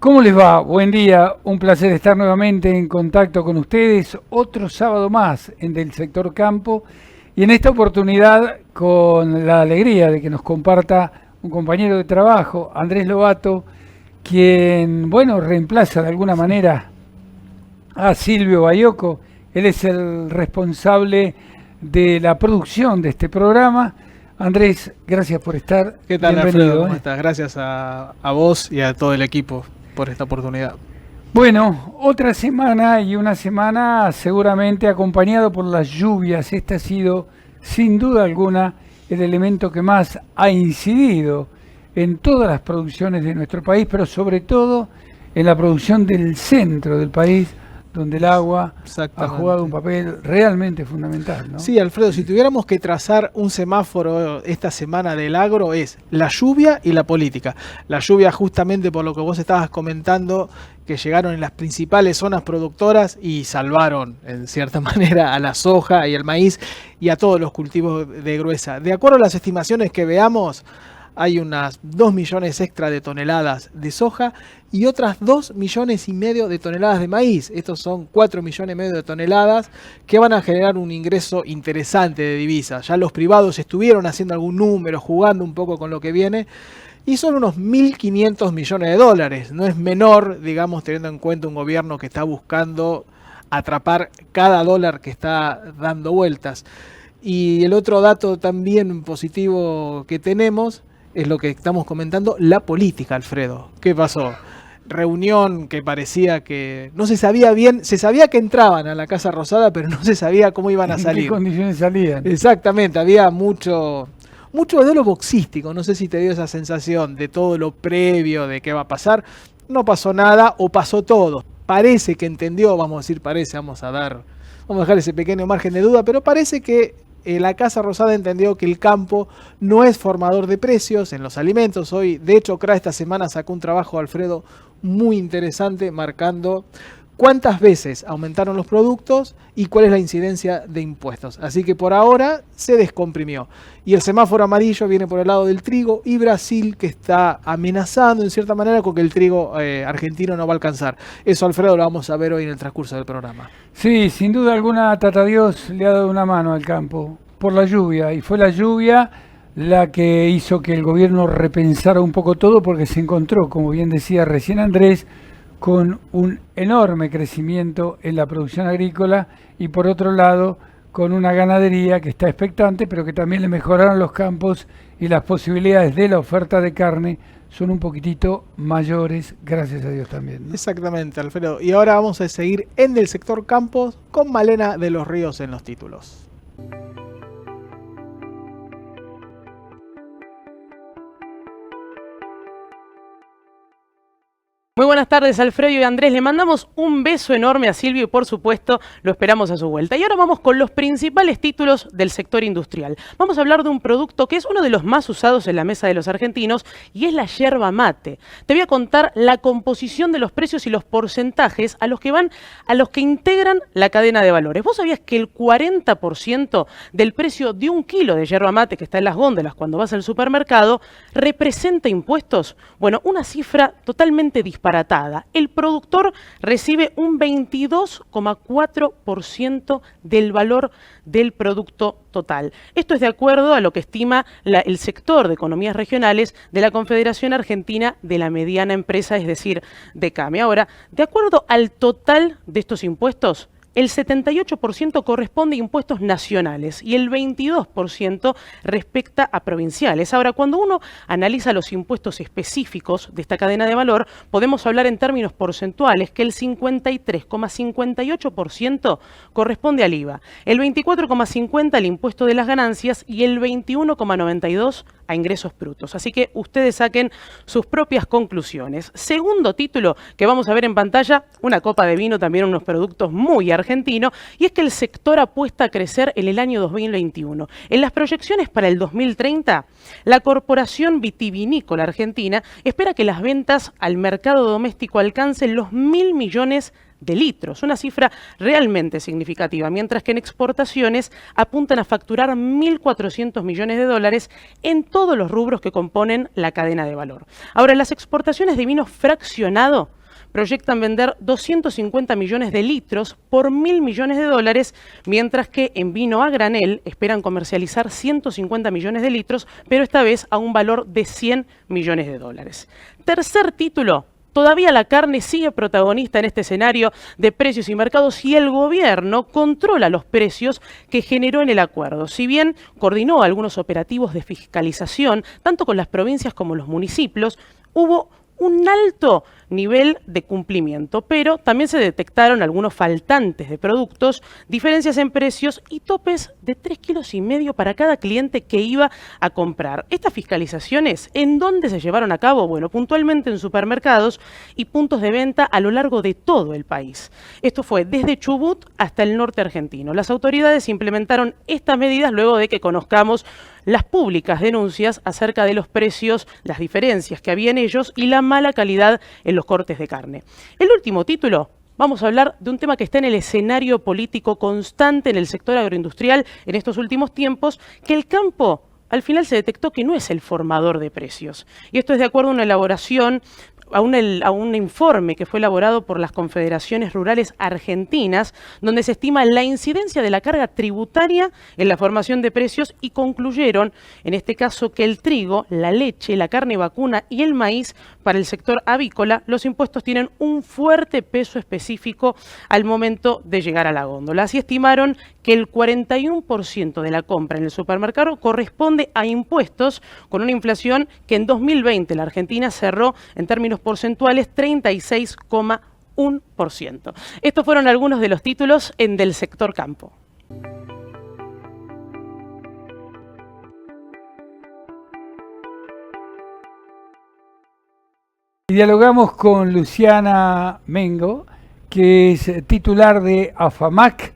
¿Cómo les va? Buen día, un placer estar nuevamente en contacto con ustedes. Otro sábado más en Del Sector Campo y en esta oportunidad con la alegría de que nos comparta un compañero de trabajo, Andrés Lobato, quien, bueno, reemplaza de alguna manera a Silvio Baiocco. Él es el responsable de la producción de este programa. Andrés, gracias por estar. ¿Qué tal, bienvenido, Alfredo? ¿Cómo estás? Gracias a vos y a todo el equipo por esta oportunidad. Bueno, otra semana y una semana seguramente acompañado por las lluvias. Este ha sido, sin duda alguna, el elemento que más ha incidido en todas las producciones de nuestro país, pero sobre todo en la producción del centro del país, donde el agua ha jugado un papel realmente fundamental, ¿no? Sí, Alfredo, si tuviéramos que trazar un semáforo esta semana del agro es la lluvia y la política. La lluvia justamente por lo que vos estabas comentando, que llegaron en las principales zonas productoras y salvaron en cierta manera a la soja y al maíz y a todos los cultivos de gruesa. De acuerdo a las estimaciones que veamos, hay unas 2 millones extra de toneladas de soja y otras 2,5 millones de toneladas de maíz. Estos son 4,5 millones de toneladas que van a generar un ingreso interesante de divisas. Ya los privados estuvieron haciendo algún número, jugando un poco con lo que viene, y son unos 1.500 millones de dólares. No es menor, digamos, teniendo en cuenta un gobierno que está buscando atrapar cada dólar que está dando vueltas. Y el otro dato también positivo que tenemos es lo que estamos comentando, la política, Alfredo. ¿Qué pasó? Reunión que parecía que no se sabía bien, se sabía que entraban a la Casa Rosada, pero no se sabía cómo iban a salir. ¿En qué condiciones salían? Exactamente, había mucho de lo boxístico, no sé si te dio esa sensación de todo lo previo, de qué va a pasar. No pasó nada o pasó todo. Parece que entendió, vamos a decir parece, vamos a dejar ese pequeño margen de duda, pero parece que la Casa Rosada entendió que el campo no es formador de precios en los alimentos. Hoy, de hecho, CRA esta semana sacó un trabajo, Alfredo, muy interesante, marcando cuántas veces aumentaron los productos y cuál es la incidencia de impuestos. Así que por ahora se descomprimió. Y el semáforo amarillo viene por el lado del trigo y Brasil, que está amenazando en cierta manera con que el trigo argentino no va a alcanzar. Eso, Alfredo, lo vamos a ver hoy en el transcurso del programa. Sí, sin duda alguna, Tata Dios le ha dado una mano al campo por la lluvia. Y fue la lluvia la que hizo que el gobierno repensara un poco todo, porque se encontró, como bien decía recién Andrés, con un enorme crecimiento en la producción agrícola y por otro lado con una ganadería que está expectante, pero que también le mejoraron los campos y las posibilidades de la oferta de carne son un poquitito mayores, gracias a Dios también, ¿no? Exactamente, Alfredo. Y ahora vamos a seguir en el sector campos con Malena de los Ríos en los títulos. Muy buenas tardes, Alfredo y Andrés. Le mandamos un beso enorme a Silvio y, por supuesto, lo esperamos a su vuelta. Y ahora vamos con los principales títulos del sector industrial. Vamos a hablar de un producto que es uno de los más usados en la mesa de los argentinos y es la yerba mate. Te voy a contar la composición de los precios y los porcentajes a los que integran la cadena de valores. ¿Vos sabías que el 40% del precio de un kilo de yerba mate que está en las góndolas cuando vas al supermercado representa impuestos? Bueno, una cifra totalmente disparatada. El productor recibe un 22,4% del valor del producto total. Esto es de acuerdo a lo que estima el sector de economías regionales de la Confederación Argentina de la Mediana Empresa, es decir, de CAME. Ahora, de acuerdo al total de estos impuestos, el 78% corresponde a impuestos nacionales y el 22% respecta a provinciales. Ahora, cuando uno analiza los impuestos específicos de esta cadena de valor, podemos hablar en términos porcentuales que el 53,58% corresponde al IVA, el 24,50% al impuesto de las ganancias y el 21,92% a ingresos brutos. Así que ustedes saquen sus propias conclusiones. Segundo título que vamos a ver en pantalla, una copa de vino, también unos productos muy argentinos, y es que el sector apuesta a crecer en el año 2021. En las proyecciones para el 2030, la Corporación Vitivinícola Argentina espera que las ventas al mercado doméstico alcancen los 1.000 millones de litros, una cifra realmente significativa, mientras que en exportaciones apuntan a facturar 1.400 millones de dólares en todos los rubros que componen la cadena de valor. Ahora, las exportaciones de vino fraccionado proyectan vender 250 millones de litros por 1.000 millones de dólares, mientras que en vino a granel esperan comercializar 150 millones de litros, pero esta vez a un valor de 100 millones de dólares. Tercer título. Todavía la carne sigue protagonista en este escenario de precios y mercados y el gobierno controla los precios que generó en el acuerdo. Si bien coordinó algunos operativos de fiscalización, tanto con las provincias como los municipios, hubo un alto nivel de cumplimiento, pero también se detectaron algunos faltantes de productos, diferencias en precios y topes de 3,5 kilos para cada cliente que iba a comprar. Estas fiscalizaciones, ¿en dónde se llevaron a cabo? Bueno, puntualmente en supermercados y puntos de venta a lo largo de todo el país. Esto fue desde Chubut hasta el norte argentino. Las autoridades implementaron estas medidas luego de que conozcamos las públicas denuncias acerca de los precios, las diferencias que había en ellos y la mala calidad en los cortes de carne. El último título, vamos a hablar de un tema que está en el escenario político constante en el sector agroindustrial en estos últimos tiempos, que el campo al final se detectó que no es el formador de precios. Y esto es de acuerdo a una elaboración, a un informe que fue elaborado por las Confederaciones Rurales Argentinas, donde se estima la incidencia de la carga tributaria en la formación de precios y concluyeron, en este caso, que el trigo, la leche, la carne vacuna y el maíz, para el sector avícola, los impuestos tienen un fuerte peso específico al momento de llegar a la góndola. Así estimaron que el 41% de la compra en el supermercado corresponde a impuestos, con una inflación que en 2020 la Argentina cerró en términos porcentuales 36,1%. Estos fueron algunos de los títulos del sector campo. Dialogamos con Luciana Mengo, que es titular de AFAMAC.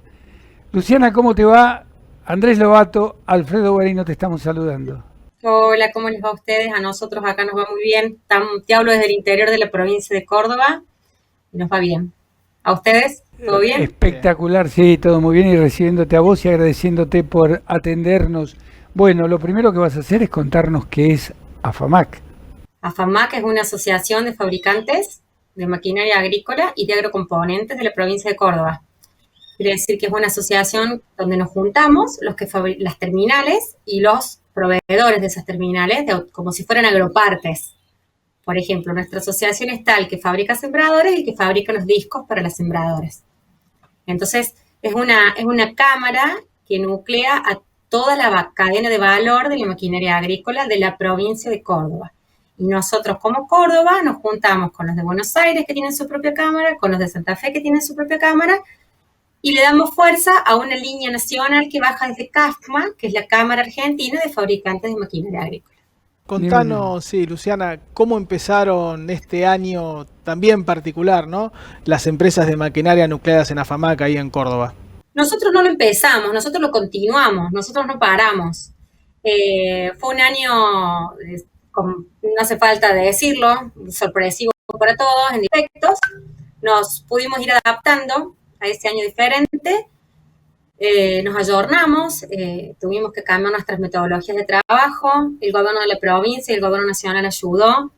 Luciana, ¿cómo te va? Andrés Lobato, Alfredo Guarino, te estamos saludando. Hola, ¿cómo les va a ustedes? A nosotros acá nos va muy bien. Te hablo desde el interior de la provincia de Córdoba y nos va bien. ¿A ustedes? ¿Todo bien? Espectacular, sí, todo muy bien, y recibiéndote a vos y agradeciéndote por atendernos. Bueno, lo primero que vas a hacer es contarnos qué es AFAMAC. AFAMAC es una asociación de fabricantes de maquinaria agrícola y de agrocomponentes de la provincia de Córdoba. Quiere decir que es una asociación donde nos juntamos las terminales y los proveedores de esas terminales, como si fueran agropartes. Por ejemplo, nuestra asociación está el que fabrica sembradores y el que fabrica los discos para los sembradores. Entonces, es una cámara que nuclea a toda la cadena de valor de la maquinaria agrícola de la provincia de Córdoba. Y nosotros, como Córdoba, nos juntamos con los de Buenos Aires, que tienen su propia cámara, con los de Santa Fe, que tienen su propia cámara, y le damos fuerza a una línea nacional que baja desde CAFMA, que es la Cámara Argentina de Fabricantes de Maquinaria Agrícola. Contanos, sí, Luciana, ¿cómo empezaron este año también particular, ¿no? Las empresas de maquinaria nucleadas en AFAMAC ahí en Córdoba. Nosotros no lo empezamos, nosotros lo continuamos, nosotros no paramos. Fue un año, no hace falta de decirlo, sorpresivo para todos en efectos. Nos pudimos ir adaptando a ese año diferente, nos ayornamos, tuvimos que cambiar nuestras metodologías de trabajo, el gobierno de la provincia y el gobierno nacional ayudó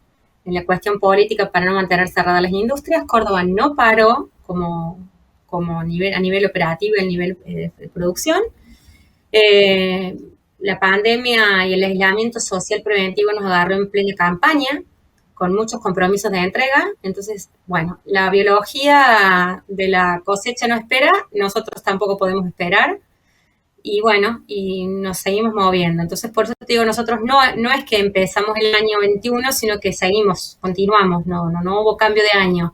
en la cuestión política para no mantener cerradas las industrias. Córdoba no paró a nivel operativo y a nivel de producción. La pandemia y el aislamiento social preventivo nos agarró en plena campaña, con muchos compromisos de entrega. Entonces, bueno, la biología de la cosecha no espera, nosotros tampoco podemos esperar, y bueno, y nos seguimos moviendo. Entonces, por eso te digo, nosotros no es que empezamos el año 21, sino que seguimos, continuamos, no hubo cambio de año.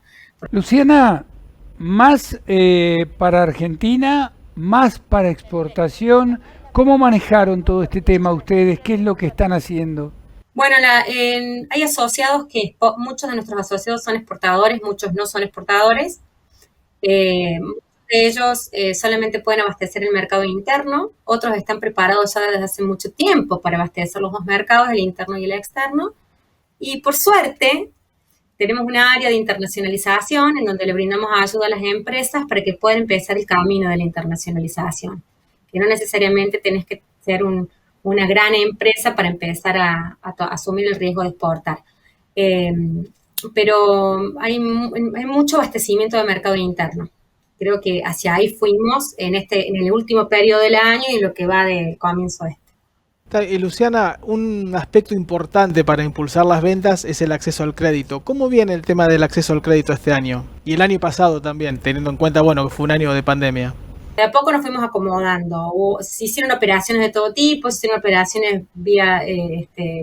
Luciana, más para Argentina, más para exportación, ¿cómo manejaron todo este tema ustedes? ¿Qué es lo que están haciendo? Bueno, hay asociados que muchos de nuestros asociados son exportadores, muchos no son exportadores. Muchos de ellos solamente pueden abastecer el mercado interno, otros están preparados ya desde hace mucho tiempo para abastecer los dos mercados, el interno y el externo. Y por suerte, tenemos un área de internacionalización en donde le brindamos ayuda a las empresas para que puedan empezar el camino de la internacionalización. Que no necesariamente tenés que ser una gran empresa para empezar a asumir el riesgo de exportar. Pero hay mucho abastecimiento de mercado interno. Creo que hacia ahí fuimos en el último periodo del año y lo que va del comienzo de este. Y Luciana, un aspecto importante para impulsar las ventas es el acceso al crédito. ¿Cómo viene el tema del acceso al crédito este año? Y el año pasado también, teniendo en cuenta, bueno, que fue un año de pandemia. De a poco nos fuimos acomodando. Se hicieron operaciones de todo tipo, se hicieron operaciones vía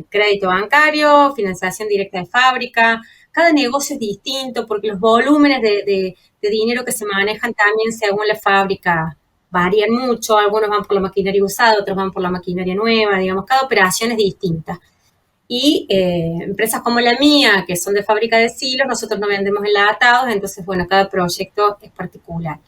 crédito bancario, financiación directa de fábrica. Cada negocio es distinto porque los volúmenes de dinero que se manejan también según la fábrica varían mucho. Algunos van por la maquinaria usada, otros van por la maquinaria nueva. Digamos, cada operación es distinta. Y empresas como la mía, que son de fábrica de silos, nosotros no vendemos enlatados, entonces, bueno, cada proyecto es particular.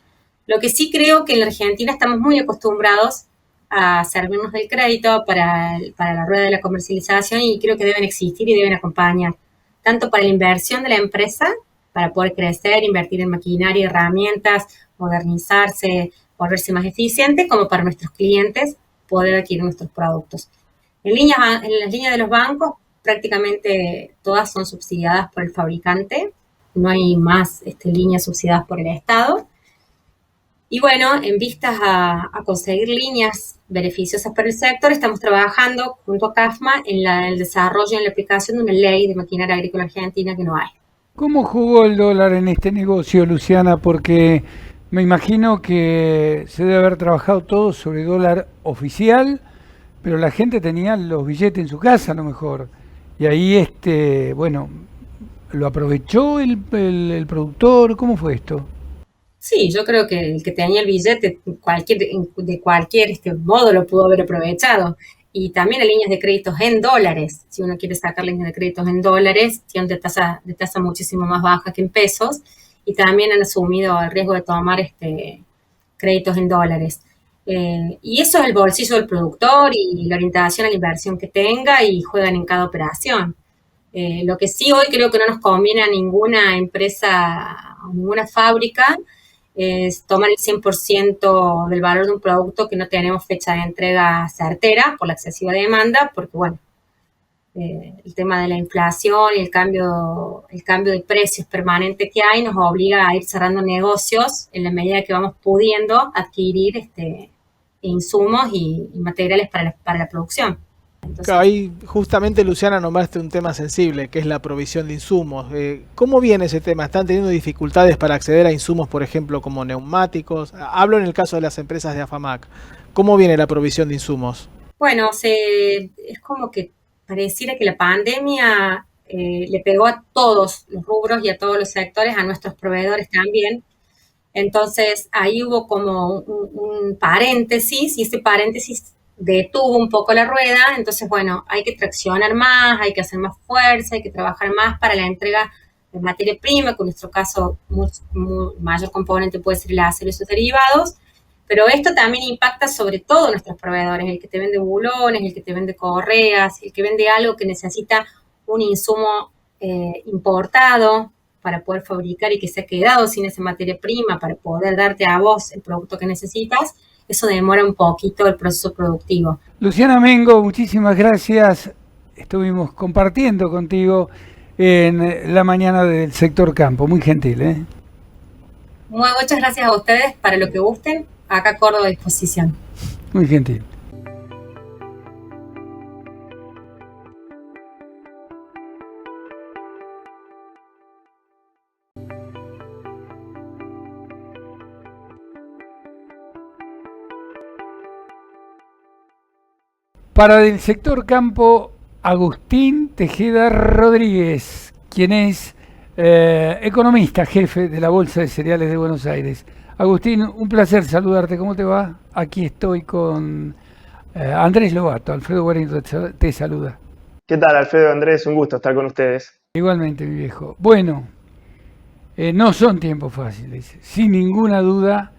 Lo que sí creo que en la Argentina estamos muy acostumbrados a servirnos del crédito para la rueda de la comercialización y creo que deben existir y deben acompañar, tanto para la inversión de la empresa, para poder crecer, invertir en maquinaria, herramientas, modernizarse, volverse más eficiente, como para nuestros clientes poder adquirir nuestros productos. En las líneas de los bancos, prácticamente todas son subsidiadas por el fabricante, no hay más líneas subsidiadas por el Estado. Y bueno, en vistas a conseguir líneas beneficiosas para el sector, estamos trabajando junto a CAFMA en el desarrollo y en la aplicación de una ley de maquinaria agrícola argentina que no hay. ¿Cómo jugó el dólar en este negocio, Luciana? Porque me imagino que se debe haber trabajado todo sobre dólar oficial, pero la gente tenía los billetes en su casa a lo mejor. Y ahí, bueno, ¿lo aprovechó el productor? ¿Cómo fue esto? Sí, yo creo que el que tenía el billete de cualquier modo lo pudo haber aprovechado. Y también hay líneas de créditos en dólares. Si uno quiere sacar líneas de créditos en dólares, tienen de tasa muchísimo más baja que en pesos. Y también han asumido el riesgo de tomar créditos en dólares. Y eso es el bolsillo del productor y la orientación a la inversión que tenga y juegan en cada operación. Lo que sí hoy creo que no nos conviene a ninguna empresa, a ninguna fábrica, es tomar el 100% del valor de un producto que no tenemos fecha de entrega certera por la excesiva demanda, porque bueno, el tema de la inflación y el cambio de precios permanente que hay nos obliga a ir cerrando negocios en la medida que vamos pudiendo adquirir insumos y materiales para la producción. Entonces, Claro, ahí justamente, Luciana, nombraste un tema sensible, que es la provisión de insumos. ¿Cómo viene ese tema? ¿Están teniendo dificultades para acceder a insumos, por ejemplo, como neumáticos? Hablo en el caso de las empresas de AFAMAC. ¿Cómo viene la provisión de insumos? bueno, es como que pareciera que la pandemia le pegó a todos los rubros y a todos los sectores, a nuestros proveedores también. Entonces, ahí hubo como un paréntesis y ese paréntesis detuvo un poco la rueda. Entonces, bueno, hay que traccionar más, hay que hacer más fuerza, hay que trabajar más para la entrega de materia prima, que en nuestro caso mayor componente puede ser el acero y sus derivados. Pero esto también impacta sobre todo a nuestros proveedores, el que te vende bulones, el que te vende correas, el que vende algo que necesita un insumo importado para poder fabricar y que se ha quedado sin esa materia prima para poder darte a vos el producto que necesitas. Eso demora un poquito el proceso productivo. Luciana Mengo, muchísimas gracias. Estuvimos compartiendo contigo en la mañana del sector campo. Muy gentil, ¿eh? Muchas gracias a ustedes para lo que gusten. Acá Córdoba a disposición. Muy gentil. Para el sector campo, Agustín Tejeda Rodríguez, quien es economista, jefe de la Bolsa de Cereales de Buenos Aires. Agustín, un placer saludarte. ¿Cómo te va? Aquí estoy con Andrés Lobato. Alfredo Guarino te saluda. ¿Qué tal, Alfredo, Andrés? Un gusto estar con ustedes. Igualmente, mi viejo. Bueno, no son tiempos fáciles, sin ninguna duda,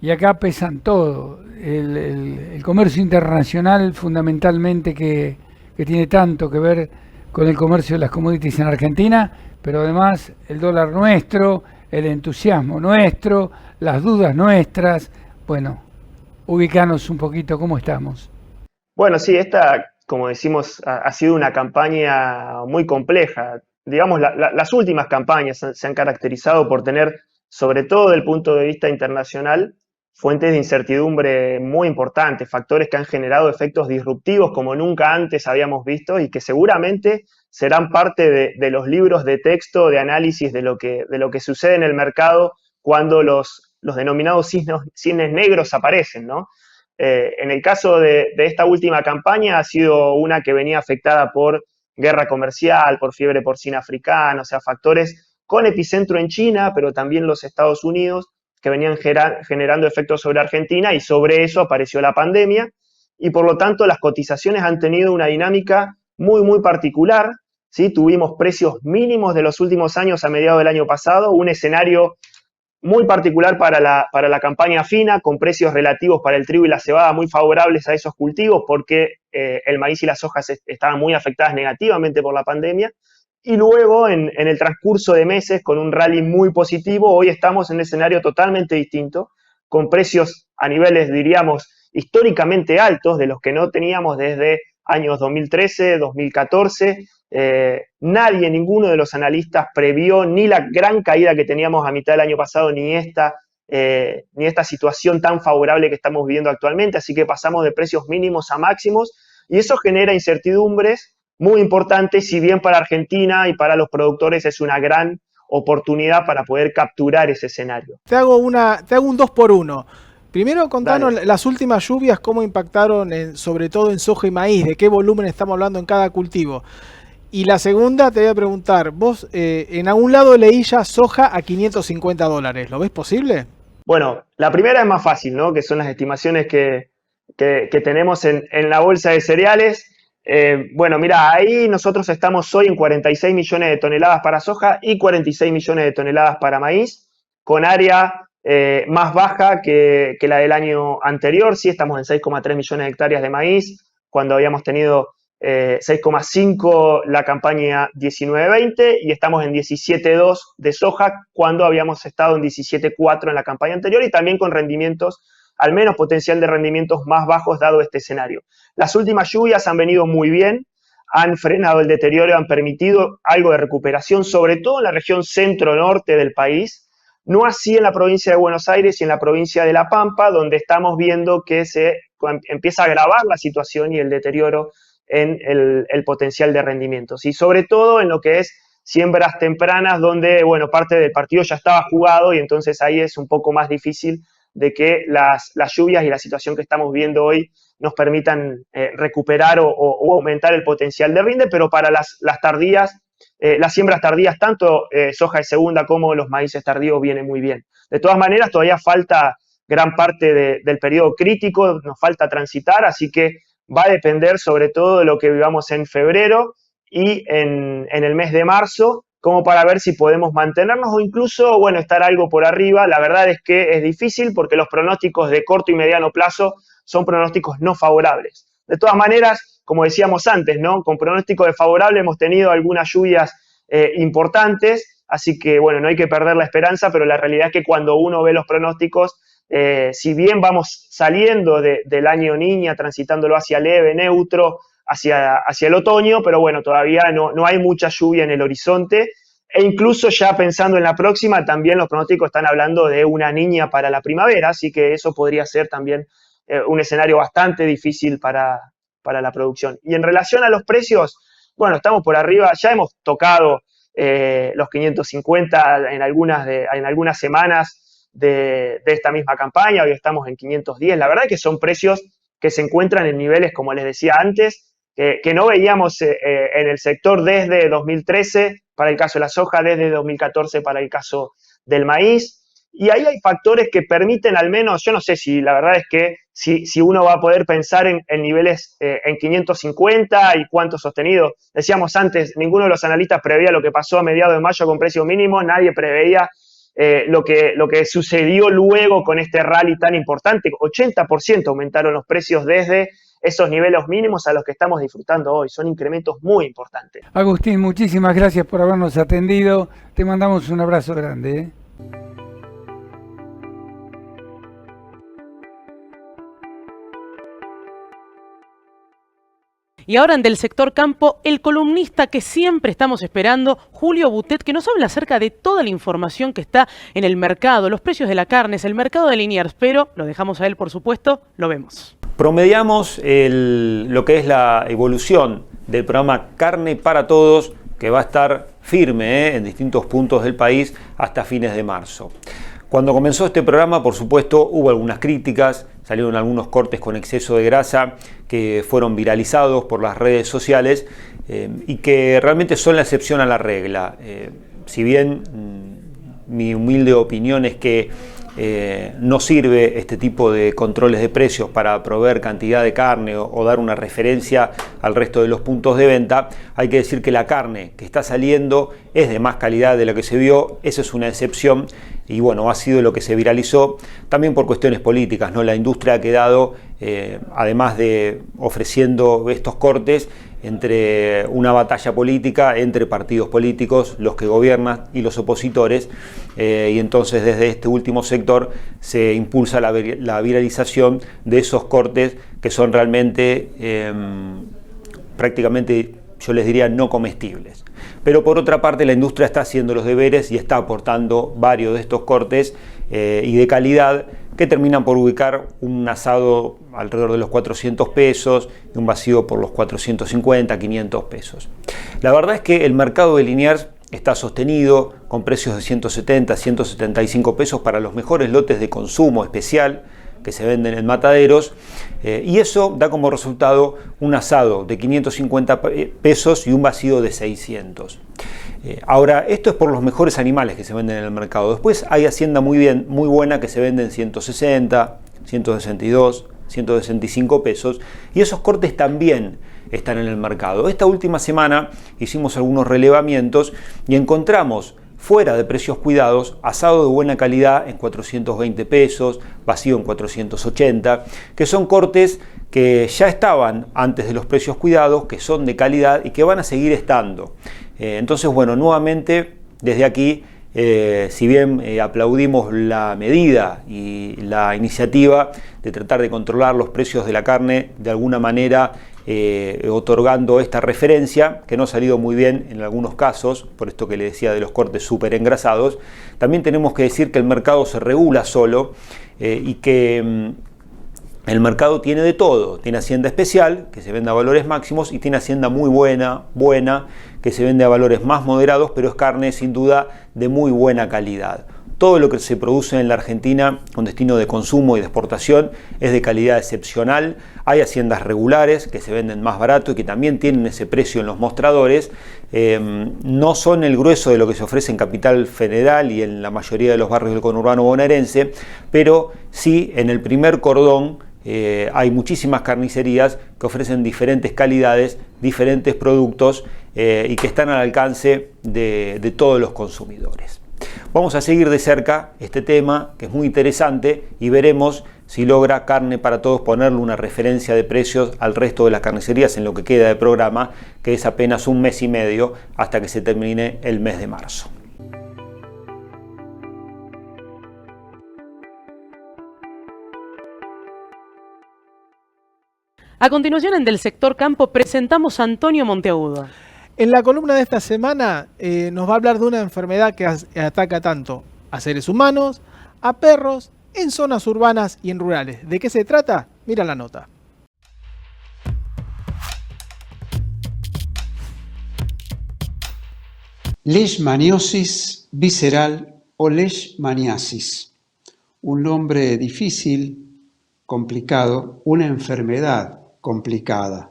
y acá pesan todo. El comercio internacional, fundamentalmente, que tiene tanto que ver con el comercio de las commodities en Argentina, pero además el dólar nuestro, el entusiasmo nuestro, las dudas nuestras. Bueno, ubicanos un poquito cómo estamos. Bueno, sí, esta, como decimos, ha sido una campaña muy compleja. Digamos, las últimas campañas se han caracterizado por tener, sobre todo desde el punto de vista internacional, fuentes de incertidumbre muy importantes, factores que han generado efectos disruptivos como nunca antes habíamos visto y que seguramente serán parte de los libros de texto, de análisis de lo que sucede en el mercado cuando los denominados cisnes negros aparecen, ¿no? En el caso de esta última campaña ha sido una que venía afectada por guerra comercial, por fiebre porcina africana, o sea, factores con epicentro en China, pero también los Estados Unidos, que venían generando efectos sobre Argentina, y sobre eso apareció la pandemia, y por lo tanto las cotizaciones han tenido una dinámica muy, muy particular, ¿sí? Tuvimos precios mínimos de los últimos años a mediados del año pasado, un escenario muy particular para la campaña fina, con precios relativos para el trigo y la cebada muy favorables a esos cultivos, porque el maíz y las sojas estaban muy afectadas negativamente por la pandemia. Y luego, en el transcurso de meses, con un rally muy positivo, hoy estamos en un escenario totalmente distinto, con precios a niveles, diríamos, históricamente altos, de los que no teníamos desde años 2013, 2014. Nadie, ninguno de los analistas previó ni la gran caída que teníamos a mitad del año pasado, ni esta situación tan favorable que estamos viviendo actualmente. Así que pasamos de precios mínimos a máximos, y eso genera incertidumbres muy importante, si bien para Argentina y para los productores es una gran oportunidad para poder capturar ese escenario. Te hago un 2x1. Primero, contanos las últimas lluvias, cómo impactaron sobre todo en soja y maíz, de qué volumen estamos hablando en cada cultivo. Y la segunda, te voy a preguntar, vos en algún lado leí ya soja a $550, ¿lo ves posible? Bueno, la primera es más fácil, ¿no? Que son las estimaciones que tenemos en la bolsa de cereales. Bueno, mira, ahí nosotros estamos hoy en 46 millones de toneladas para soja y 46 millones de toneladas para maíz, con área más baja que la del año anterior. Sí, estamos en 6,3 millones de hectáreas de maíz, cuando habíamos tenido 6,5 la campaña 19-20, y estamos en 17,2 de soja, cuando habíamos estado en 17,4 en la campaña anterior, y también con rendimientos, al menos potencial de rendimientos más bajos dado este escenario. Las últimas lluvias han venido muy bien, han frenado el deterioro, han permitido algo de recuperación, sobre todo en la región centro-norte del país, no así en la provincia de Buenos Aires y en la provincia de La Pampa, donde estamos viendo que se empieza a agravar la situación y el deterioro en el potencial de rendimientos, y sobre todo en lo que es siembras tempranas, donde, bueno, parte del partido ya estaba jugado, y entonces ahí es un poco más difícil de que las lluvias y la situación que estamos viendo hoy nos permitan recuperar o aumentar el potencial de rinde, pero para las tardías, las siembras tardías, tanto soja de segunda como los maíces tardíos, vienen muy bien. De todas maneras, todavía falta gran parte del periodo crítico, nos falta transitar, así que va a depender sobre todo de lo que vivamos en febrero y en el mes de marzo, como para ver si podemos mantenernos o incluso, bueno, estar algo por arriba. La verdad es que es difícil porque los pronósticos de corto y mediano plazo son pronósticos no favorables. De todas maneras, como decíamos antes, ¿no? Con pronóstico desfavorable hemos tenido algunas lluvias importantes, así que, bueno, no hay que perder la esperanza, pero la realidad es que cuando uno ve los pronósticos, si bien vamos saliendo del año Niña, transitándolo hacia leve, neutro, hacia el otoño, pero bueno, todavía no hay mucha lluvia en el horizonte, e incluso ya pensando en la próxima, también los pronósticos están hablando de una Niña para la primavera, así que eso podría ser también un escenario bastante difícil para la producción. Y en relación a los precios, bueno, estamos por arriba, ya hemos tocado los 550 en algunas semanas de esta misma campaña, hoy estamos en 510, la verdad es que son precios que se encuentran en niveles, como les decía antes, que no veíamos en el sector desde 2013 para el caso de la soja, desde 2014 para el caso del maíz, y ahí hay factores que permiten al menos, yo no sé si la verdad es que si uno va a poder pensar en niveles en 550 y cuánto sostenido. Decíamos antes, ninguno de los analistas preveía lo que pasó a mediados de mayo con precios mínimos, nadie preveía lo que sucedió luego con este rally tan importante. 80% aumentaron los precios desde esos niveles mínimos a los que estamos disfrutando hoy. Son incrementos muy importantes. Agustín, muchísimas gracias por habernos atendido. Te mandamos un abrazo grande, ¿eh? Y ahora en Del Sector Campo, el columnista que siempre estamos esperando, Julio Boutet, que nos habla acerca de toda la información que está en el mercado, los precios de la carne, el mercado de Liniers, pero lo dejamos a él, por supuesto, lo vemos. Promediamos lo que es la evolución del programa Carne para Todos, que va a estar firme en distintos puntos del país hasta fines de marzo. Cuando comenzó este programa, por supuesto, hubo algunas críticas, salieron algunos cortes con exceso de grasa que fueron viralizados por las redes sociales y que realmente son la excepción a la regla. Si bien mi humilde opinión es que no sirve este tipo de controles de precios para proveer cantidad de carne o dar una referencia al resto de los puntos de venta, hay que decir que la carne que está saliendo es de más calidad de la que se vio. Esa es una excepción y bueno, ha sido lo que se viralizó también por cuestiones políticas, ¿no? La industria ha quedado, además de ofreciendo estos cortes, entre una batalla política entre partidos políticos, los que gobiernan y los opositores, y entonces desde este último sector se impulsa la viralización de esos cortes que son realmente prácticamente, yo les diría, no comestibles. Pero por otra parte la industria está haciendo los deberes y está aportando varios de estos cortes y de calidad que terminan por ubicar un asado alrededor de los 400 pesos y un vacío por los 450, 500 pesos. La verdad es que el mercado de Liniers está sostenido con precios de 170, 175 pesos para los mejores lotes de consumo especial que se venden en mataderos, y eso da como resultado un asado de 550 pesos y un vacío de 600. Ahora, esto es por los mejores animales que se venden en el mercado. Después hay hacienda muy buena que se vende en 160, 162, 165 pesos, y esos cortes también están en el mercado. Esta última semana hicimos algunos relevamientos y encontramos fuera de precios cuidados, asado de buena calidad en 420 pesos, vacío en 480, que son cortes que ya estaban antes de los precios cuidados, que son de calidad y que van a seguir estando. Entonces, bueno, nuevamente desde aquí, si bien aplaudimos la medida y la iniciativa de tratar de controlar los precios de la carne de alguna manera, otorgando esta referencia, que no ha salido muy bien en algunos casos, por esto que le decía de los cortes súper engrasados, también tenemos que decir que el mercado se regula solo y que el mercado tiene de todo. Tiene hacienda especial, que se vende a valores máximos, y tiene hacienda muy buena, que se vende a valores más moderados, pero es carne sin duda de muy buena calidad. Todo lo que se produce en la Argentina con destino de consumo y de exportación es de calidad excepcional. Hay haciendas regulares que se venden más barato y que también tienen ese precio en los mostradores. No son el grueso de lo que se ofrece en Capital Federal y en la mayoría de los barrios del conurbano bonaerense, pero sí en el primer cordón hay muchísimas carnicerías que ofrecen diferentes calidades, diferentes productos y que están al alcance de todos los consumidores. Vamos a seguir de cerca este tema, que es muy interesante, y veremos si logra Carne para Todos ponerle una referencia de precios al resto de las carnicerías en lo que queda de programa, que es apenas un mes y medio hasta que se termine el mes de marzo. A continuación, en Del Sector Campo, presentamos a Antonio Monteagudo. En la columna de esta semana nos va a hablar de una enfermedad que ataca tanto a seres humanos, a perros, en zonas urbanas y en rurales. ¿De qué se trata? Mira la nota. Leishmaniosis visceral o leishmaniasis. Un nombre difícil, complicado, una enfermedad complicada.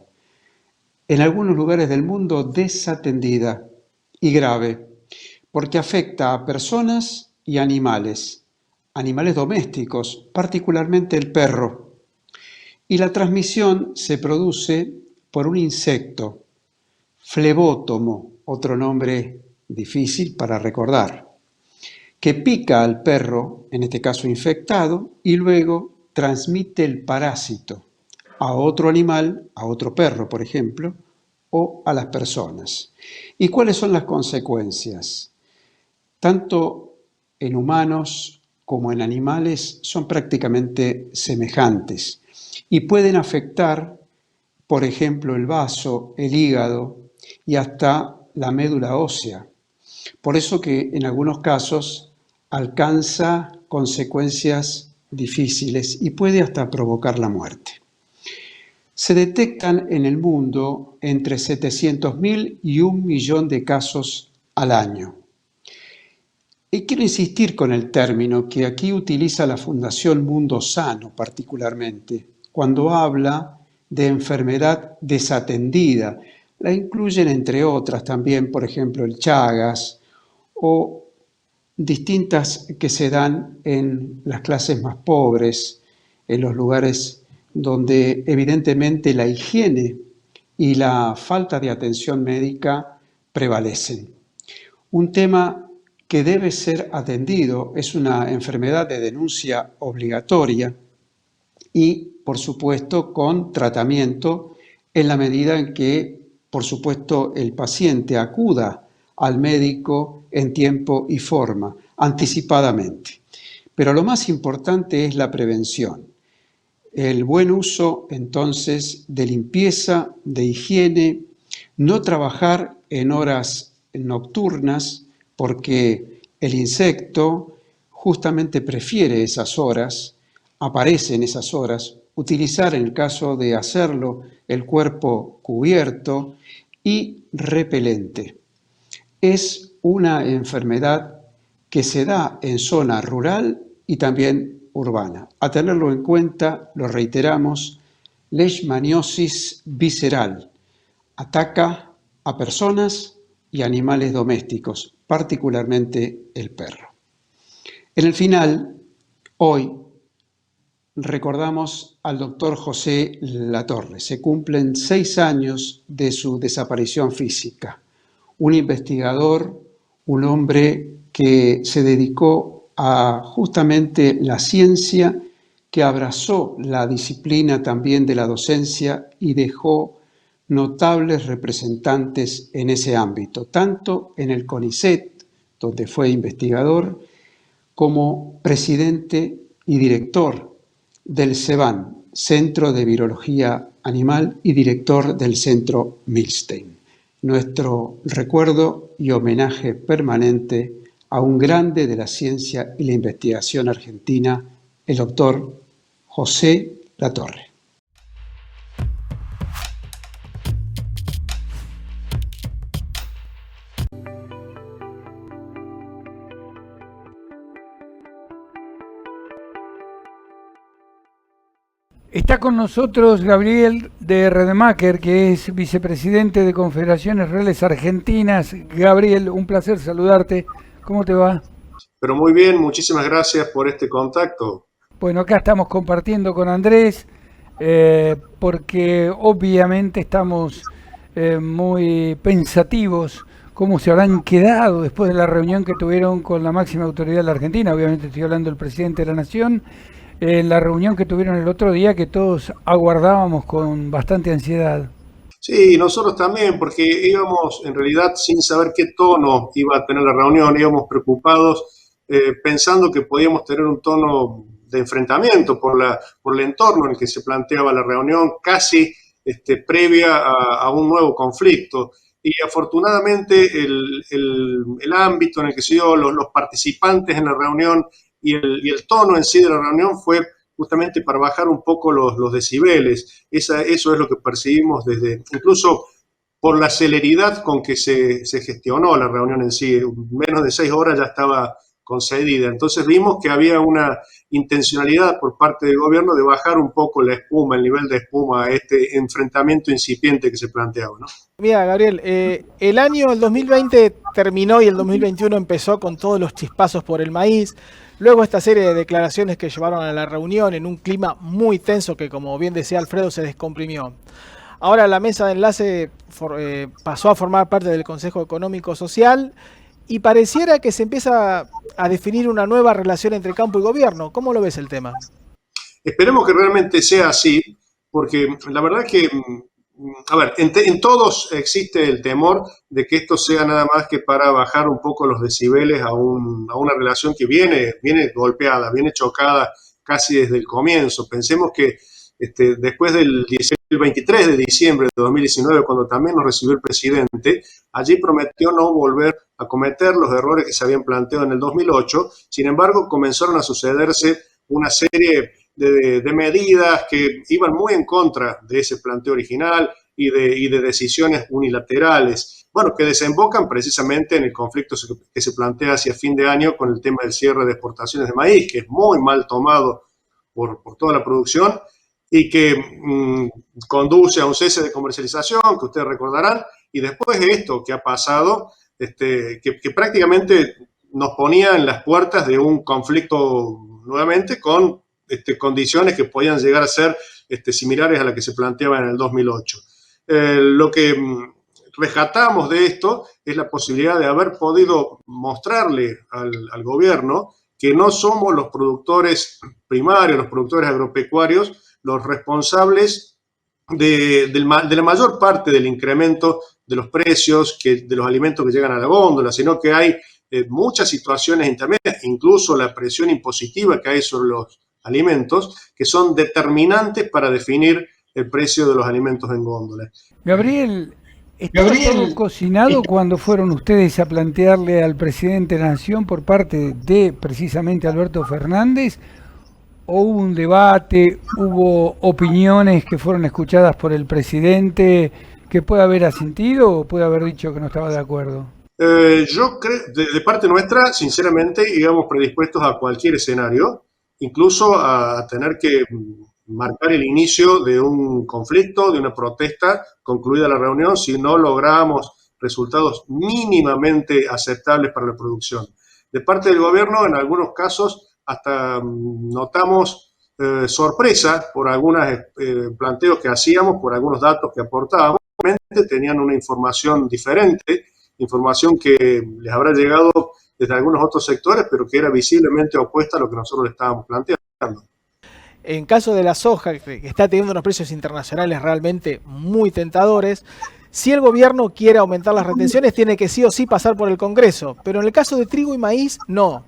En algunos lugares del mundo desatendida y grave, porque afecta a personas y animales domésticos, particularmente el perro. Y la transmisión se produce por un insecto, flebótomo, otro nombre difícil para recordar, que pica al perro, en este caso infectado, y luego transmite el parásito a otro animal, a otro perro, por ejemplo, o a las personas. ¿Y cuáles son las consecuencias? Tanto en humanos como en animales son prácticamente semejantes y pueden afectar, por ejemplo, el vaso, el hígado y hasta la médula ósea. Por eso que en algunos casos alcanza consecuencias difíciles y puede hasta provocar la muerte. Se detectan en el mundo entre 700.000 y 1 millón de casos al año. Y quiero insistir con el término que aquí utiliza la Fundación Mundo Sano particularmente, cuando habla de enfermedad desatendida. La incluyen entre otras también, por ejemplo, el Chagas o distintas que se dan en las clases más pobres, en los lugares donde evidentemente la higiene y la falta de atención médica prevalecen. Un tema que debe ser atendido es una enfermedad de denuncia obligatoria y, por supuesto, con tratamiento en la medida en que, por supuesto, el paciente acuda al médico en tiempo y forma, anticipadamente. Pero lo más importante es la prevención. El buen uso, entonces, de limpieza, de higiene, no trabajar en horas nocturnas porque el insecto justamente prefiere esas horas, aparece en esas horas, utilizar en el caso de hacerlo el cuerpo cubierto y repelente. Es una enfermedad que se da en zona rural y también urbana. A tenerlo en cuenta, lo reiteramos, leishmaniosis visceral. Ataca a personas y animales domésticos, particularmente el perro. En el final, hoy, recordamos al doctor José Latorre. Se cumplen 6 años de su desaparición física. Un investigador, un hombre que se dedicó a justamente la ciencia, que abrazó la disciplina también de la docencia y dejó notables representantes en ese ámbito, tanto en el CONICET, donde fue investigador, como presidente y director del CEBAN, Centro de Virología Animal, y director del Centro Milstein. Nuestro recuerdo y homenaje permanente a un grande de la ciencia y la investigación argentina, el doctor José Latorre. Está con nosotros Gabriel de Redemacher, que es vicepresidente de Confederaciones Rurales Argentinas. Gabriel, un placer saludarte. ¿Cómo te va? Pero muy bien, muchísimas gracias por este contacto. Bueno, acá estamos compartiendo con Andrés, porque obviamente estamos muy pensativos cómo se habrán quedado después de la reunión que tuvieron con la máxima autoridad de la Argentina. Obviamente estoy hablando del presidente de la Nación, la reunión que tuvieron el otro día, que todos aguardábamos con bastante ansiedad. Sí, nosotros también, porque íbamos en realidad sin saber qué tono iba a tener la reunión, íbamos preocupados pensando que podíamos tener un tono de enfrentamiento por el entorno en el que se planteaba la reunión, casi previa a un nuevo conflicto. Y afortunadamente el ámbito en el que se dio, los participantes en la reunión y el tono en sí de la reunión fue justamente para bajar un poco los decibeles. Eso es lo que percibimos incluso por la celeridad con que se gestionó la reunión en sí. Menos de 6 horas ya estaba concedida. Entonces vimos que había una intencionalidad por parte del gobierno de bajar un poco la espuma, el nivel de espuma a este enfrentamiento incipiente que se planteaba, ¿no? Mira, Gabriel, el 2020 terminó y el 2021 empezó con todos los chispazos por el maíz. Luego esta serie de declaraciones que llevaron a la reunión en un clima muy tenso que, como bien decía Alfredo, se descomprimió. Ahora la mesa de enlace pasó a formar parte del Consejo Económico Social y pareciera que se empieza a definir una nueva relación entre campo y gobierno. ¿Cómo lo ves el tema? Esperemos que realmente sea así, porque la verdad que, a ver, en todos existe el temor de que esto sea nada más que para bajar un poco los decibeles a una relación que viene golpeada, viene chocada casi desde el comienzo. Pensemos que después del 23 de diciembre de 2019, cuando también nos recibió el presidente, allí prometió no volver a cometer los errores que se habían planteado en el 2008. Sin embargo, comenzaron a sucederse una serie de medidas que iban muy en contra de ese planteo original y de decisiones unilaterales, bueno, que desembocan precisamente en el conflicto que se plantea hacia fin de año con el tema del cierre de exportaciones de maíz, que es muy mal tomado por toda la producción y que conduce a un cese de comercialización, que ustedes recordarán, y después de esto que ha pasado, que prácticamente nos ponía en las puertas de un conflicto nuevamente con condiciones que podían llegar a ser similares a las que se planteaban en el 2008. Lo que rescatamos de esto es la posibilidad de haber podido mostrarle al gobierno que no somos los productores primarios, los productores agropecuarios, los responsables de la mayor parte del incremento de los precios de los alimentos que llegan a la góndola, sino que hay muchas situaciones intermedias, incluso la presión impositiva que hay sobre los alimentos, que son determinantes para definir el precio de los alimentos en góndola. Gabriel, ¿estaba todo cocinado cuando fueron ustedes a plantearle al presidente de la Nación por parte de precisamente Alberto Fernández? ¿O hubo un debate, hubo opiniones que fueron escuchadas por el presidente que puede haber asentido o puede haber dicho que no estaba de acuerdo? Yo creo, de parte nuestra, sinceramente, íbamos predispuestos a cualquier escenario, incluso a tener que marcar el inicio de un conflicto, de una protesta, concluida la reunión, si no lográbamos resultados mínimamente aceptables para la producción. De parte del gobierno, en algunos casos, hasta notamos sorpresa por algunos planteos que hacíamos, por algunos datos que aportábamos. Realmente tenían una información diferente, información que les habrá llegado desde algunos otros sectores, pero que era visiblemente opuesta a lo que nosotros le estábamos planteando. En caso de la soja, que está teniendo unos precios internacionales realmente muy tentadores, si el gobierno quiere aumentar las retenciones, tiene que sí o sí pasar por el Congreso. Pero en el caso de trigo y maíz, no.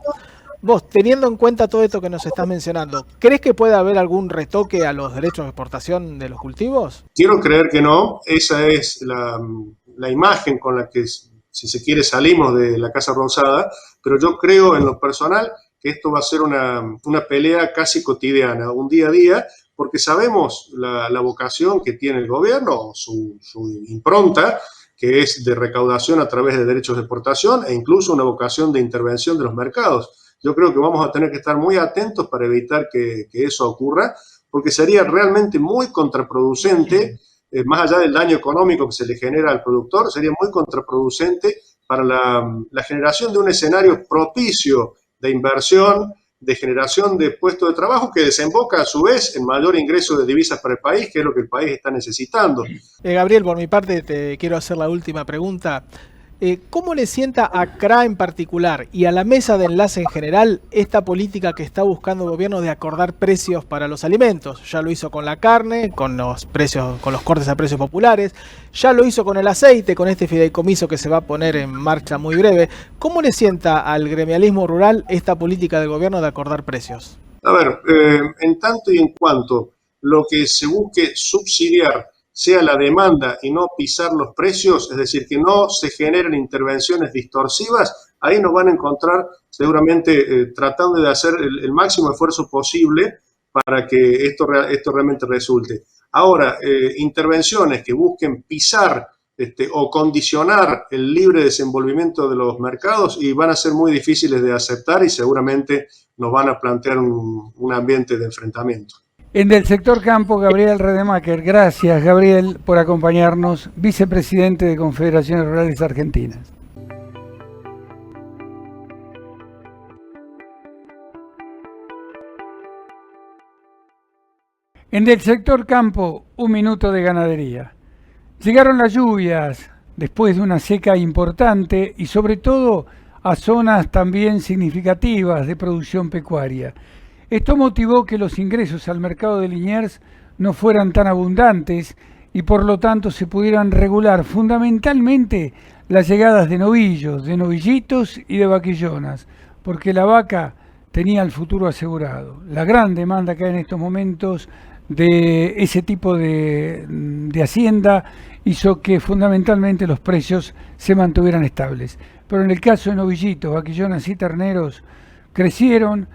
Vos, teniendo en cuenta todo esto que nos estás mencionando, ¿crees que puede haber algún retoque a los derechos de exportación de los cultivos? Quiero creer que no. Esa es la imagen con la que, si se quiere, salimos de la Casa Rosada, pero yo creo en lo personal que esto va a ser una pelea casi cotidiana, un día a día, porque sabemos la vocación que tiene el gobierno, su impronta, que es de recaudación a través de derechos de exportación e incluso una vocación de intervención de los mercados. Yo creo que vamos a tener que estar muy atentos para evitar que eso ocurra, porque sería realmente muy contraproducente, más allá del daño económico que se le genera al productor, sería muy contraproducente para la generación de un escenario propicio de inversión, de generación de puestos de trabajo que desemboca a su vez en mayor ingreso de divisas para el país, que es lo que el país está necesitando. Gabriel, por mi parte te quiero hacer la última pregunta. ¿Cómo le sienta a CRA en particular y a la mesa de enlace en general esta política que está buscando el gobierno de acordar precios para los alimentos? Ya lo hizo con la carne, con los precios, con los cortes a precios populares, ya lo hizo con el aceite, con este fideicomiso que se va a poner en marcha muy breve. ¿Cómo le sienta al gremialismo rural esta política del gobierno de acordar precios? A ver, en tanto y en cuanto lo que se busque subsidiar sea la demanda y no pisar los precios, es decir, que no se generen intervenciones distorsivas, ahí nos van a encontrar seguramente tratando de hacer el máximo esfuerzo posible para que esto realmente resulte. Ahora, intervenciones que busquen pisar o condicionar el libre desenvolvimiento de los mercados y van a ser muy difíciles de aceptar y seguramente nos van a plantear un ambiente de enfrentamiento. En Del Sector Campo, Gabriel Rademacher. Gracias, Gabriel, por acompañarnos, vicepresidente de Confederaciones Rurales Argentinas. En Del Sector Campo, un minuto de ganadería. Llegaron las lluvias después de una seca importante y sobre todo a zonas también significativas de producción pecuaria. Esto motivó que los ingresos al mercado de Liniers no fueran tan abundantes y por lo tanto se pudieran regular fundamentalmente las llegadas de novillos, de novillitos y de vaquillonas, porque la vaca tenía el futuro asegurado. La gran demanda que hay en estos momentos de ese tipo de hacienda hizo que fundamentalmente los precios se mantuvieran estables. Pero en el caso de novillitos, vaquillonas y terneros crecieron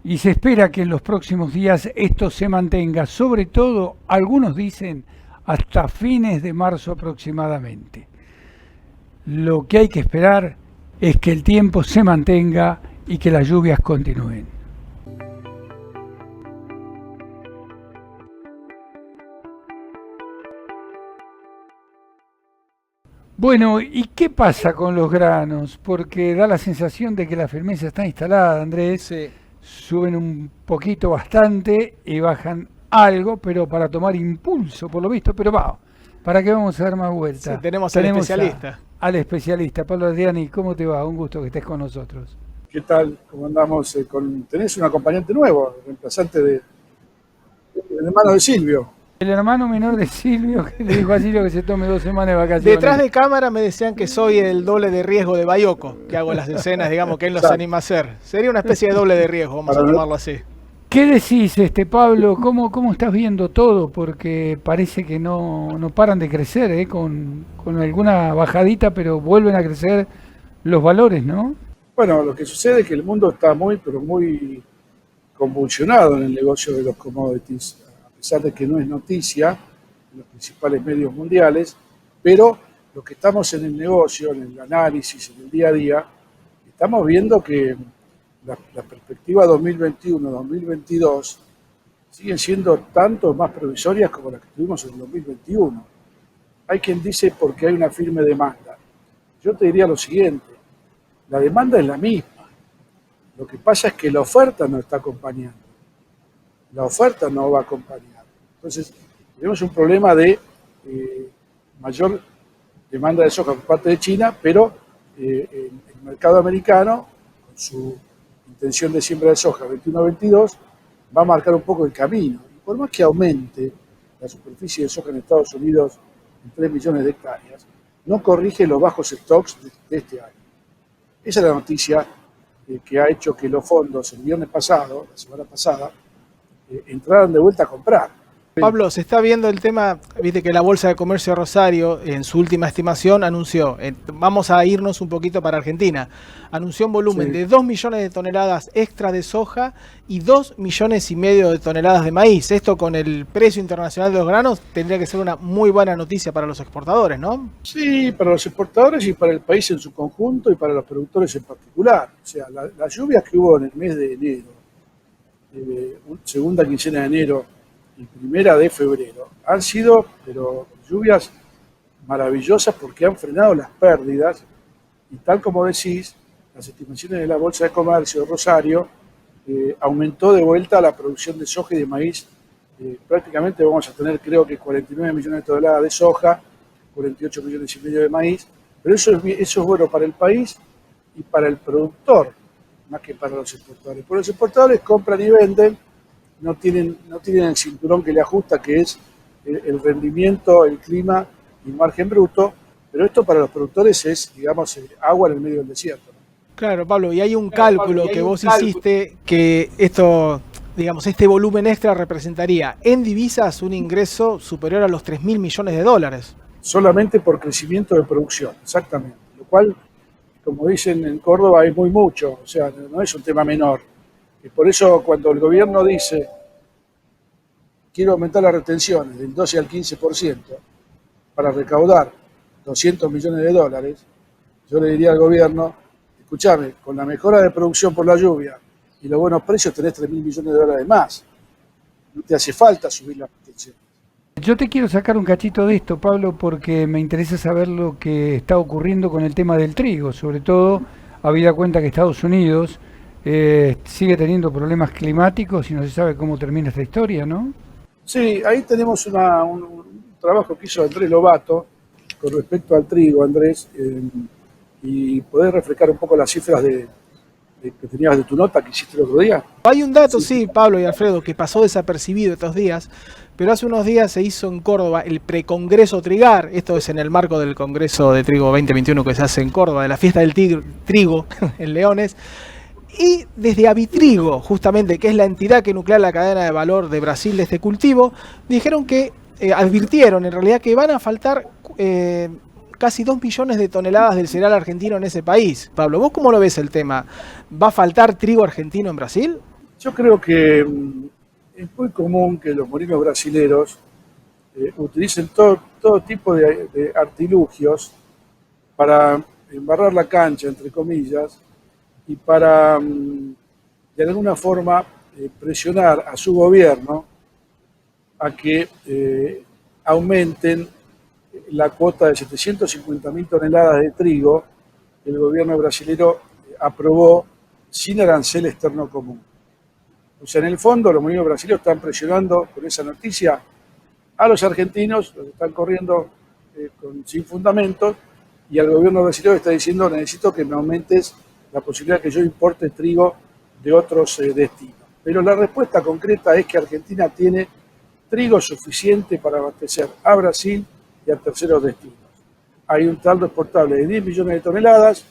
y se espera que en los próximos días esto se mantenga, sobre todo, algunos dicen, hasta fines de marzo aproximadamente. Lo que hay que esperar es que el tiempo se mantenga y que las lluvias continúen. Bueno, ¿y qué pasa con los granos? Porque da la sensación de que la firmeza está instalada, Andrés. Sí. Suben un poquito, bastante, y bajan algo, pero para tomar impulso, por lo visto. Pero va, ¿para qué vamos a dar más vuelta? Sí, tenemos al especialista. Al especialista, Pablo Adriani. ¿Cómo te va? Un gusto que estés con nosotros. ¿Qué tal? ¿Cómo andamos? Tenés un acompañante nuevo, reemplazante del hermano de Silvio. El hermano menor de Silvio, que le dijo a Silvio que se tome 2 semanas de vacaciones. Detrás de cámara me decían que soy el doble de riesgo de Bayoco, que hago las escenas, digamos, que él nos anima a hacer. Sería una especie de doble de riesgo, vamos a tomarlo así. ¿Qué decís, Pablo? ¿Cómo estás viendo todo? Porque parece que no paran de crecer, con alguna bajadita, pero vuelven a crecer los valores, ¿no? Bueno, lo que sucede es que el mundo está muy convulsionado en el negocio de los commodities, a pesar de que no es noticia en los principales medios mundiales, pero los que estamos en el negocio, en el análisis, en el día a día, estamos viendo que la perspectiva 2021-2022 siguen siendo tanto más provisorias como las que tuvimos en el 2021. Hay quien dice porque hay una firme demanda. Yo te diría lo siguiente, la demanda es la misma. Lo que pasa es que la oferta no está acompañando. La oferta no va a acompañar. Entonces, tenemos un problema de mayor demanda de soja por parte de China, pero el mercado americano, con su intención de siembra de soja 21-22, va a marcar un poco el camino. Y por más que aumente la superficie de soja en Estados Unidos en 3 millones de hectáreas, no corrige los bajos stocks de este año. Esa es la noticia que ha hecho que los fondos el viernes pasado, la semana pasada, entraran de vuelta a comprar. Pablo, se está viendo el tema, viste que la Bolsa de Comercio de Rosario en su última estimación anunció, vamos a irnos un poquito para Argentina, anunció un volumen de 2 millones de toneladas extra de soja y 2,5 millones de toneladas de maíz. Esto con el precio internacional de los granos tendría que ser una muy buena noticia para los exportadores, ¿no? Sí, para los exportadores y para el país en su conjunto y para los productores en particular. O sea, las lluvias que hubo en el mes de enero, segunda quincena de enero, y primera de febrero, han sido lluvias maravillosas porque han frenado las pérdidas y tal como decís, las estimaciones de la Bolsa de Comercio de Rosario aumentó de vuelta la producción de soja y de maíz. Prácticamente vamos a tener, creo que 49 millones de toneladas de soja, 48 millones y medio de maíz, pero eso es bueno para el país y para el productor, más que para los exportadores. Porque los exportadores compran y venden, no tienen el cinturón que le ajusta, que es el rendimiento, el clima y el margen bruto, pero esto para los productores es, digamos, agua en el medio del desierto. Claro, Pablo, y hay un cálculo que vos hiciste que esto, digamos, este volumen extra representaría en divisas un ingreso superior a los 3.000 millones de dólares. Solamente por crecimiento de producción, exactamente. Lo cual, como dicen en Córdoba, es mucho, o sea, no es un tema menor. Y por eso cuando el gobierno dice quiero aumentar las retenciones del 12 al 15% para recaudar 200 millones de dólares, yo le diría al gobierno, escúchame, con la mejora de producción por la lluvia y los buenos precios tenés 3.000 millones de dólares más. No te hace falta subir las retenciones. Yo te quiero sacar un cachito de esto, Pablo, porque me interesa saber lo que está ocurriendo con el tema del trigo, sobre todo habida cuenta que Estados Unidos sigue teniendo problemas climáticos y no se sabe cómo termina esta historia, ¿no? Sí, ahí tenemos un trabajo que hizo Andrés Lobato con respecto al trigo, Andrés, y poder reflejar un poco las cifras de que tenías de tu nota que hiciste el otro día? Hay un dato, sí, Pablo y Alfredo, que pasó desapercibido estos días, pero hace unos días se hizo en Córdoba el precongreso Trigar. Esto es en el marco del Congreso de Trigo 2021 que se hace en Córdoba, de la fiesta del trigo en Leones. Y desde Avitrigo, justamente, que es la entidad que nuclea la cadena de valor de Brasil de este cultivo, dijeron que, advirtieron en realidad que van a faltar casi 2 millones de toneladas del cereal argentino en ese país. Pablo, ¿vos cómo lo ves el tema? ¿Va a faltar trigo argentino en Brasil? Yo creo que es muy común que los molinos brasileros utilicen todo tipo de artilugios para embarrar la cancha, entre comillas, y para, de alguna forma, presionar a su gobierno a que aumenten la cuota de 750.000 toneladas de trigo que el gobierno brasileño aprobó sin arancel externo común. O sea, en el fondo, los molinos brasileños están presionando con esa noticia a los argentinos, los están corriendo sin fundamentos, y al gobierno brasileño está diciendo: necesito que me aumentes la posibilidad de que yo importe trigo de otros destinos. Pero la respuesta concreta es que Argentina tiene trigo suficiente para abastecer a Brasil y a terceros destinos. Hay un saldo exportable de 10 millones de toneladas,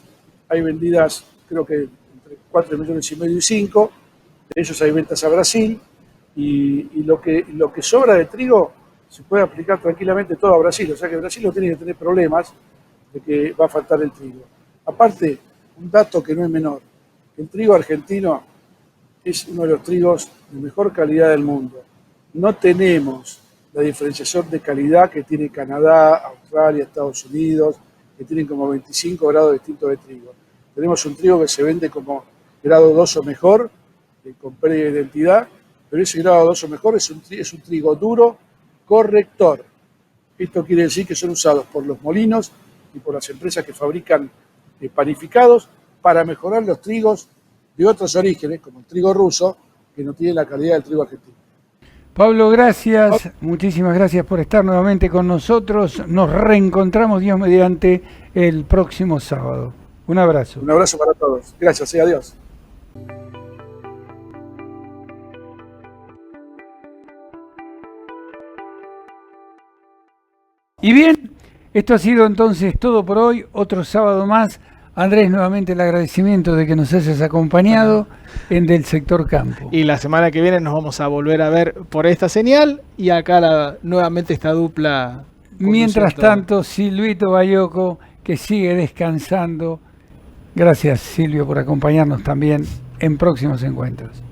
hay vendidas creo que entre 4 millones y medio y 5, de ellos hay ventas a Brasil, y lo que sobra de trigo se puede aplicar tranquilamente todo a Brasil, o sea que Brasil no tiene que tener problemas de que va a faltar el trigo. Aparte, un dato que no es menor: el trigo argentino es uno de los trigos de mejor calidad del mundo. No tenemos la diferenciación de calidad que tiene Canadá, Australia, Estados Unidos, que tienen como 25 grados distintos de trigo. Tenemos un trigo que se vende como grado 2 o mejor, con pérdida de identidad, pero ese grado 2 o mejor es un trigo duro, corrector. Esto quiere decir que son usados por los molinos y por las empresas que fabrican panificados para mejorar los trigos de otros orígenes, como el trigo ruso, que no tiene la calidad del trigo argentino. Pablo, gracias, muchísimas gracias por estar nuevamente con nosotros. Nos reencontramos, Dios mediante, el próximo sábado. Un abrazo. Un abrazo para todos. Gracias y adiós. Y bien, esto ha sido entonces todo por hoy, otro sábado más. Andrés, nuevamente el agradecimiento de que nos hayas acompañado en Del Sector Campo. Y la semana que viene nos vamos a volver a ver por esta señal, y acá nuevamente esta dupla. Mientras tanto, Silvito Bayoco, que sigue descansando. Gracias, Silvio, por acompañarnos también en próximos encuentros.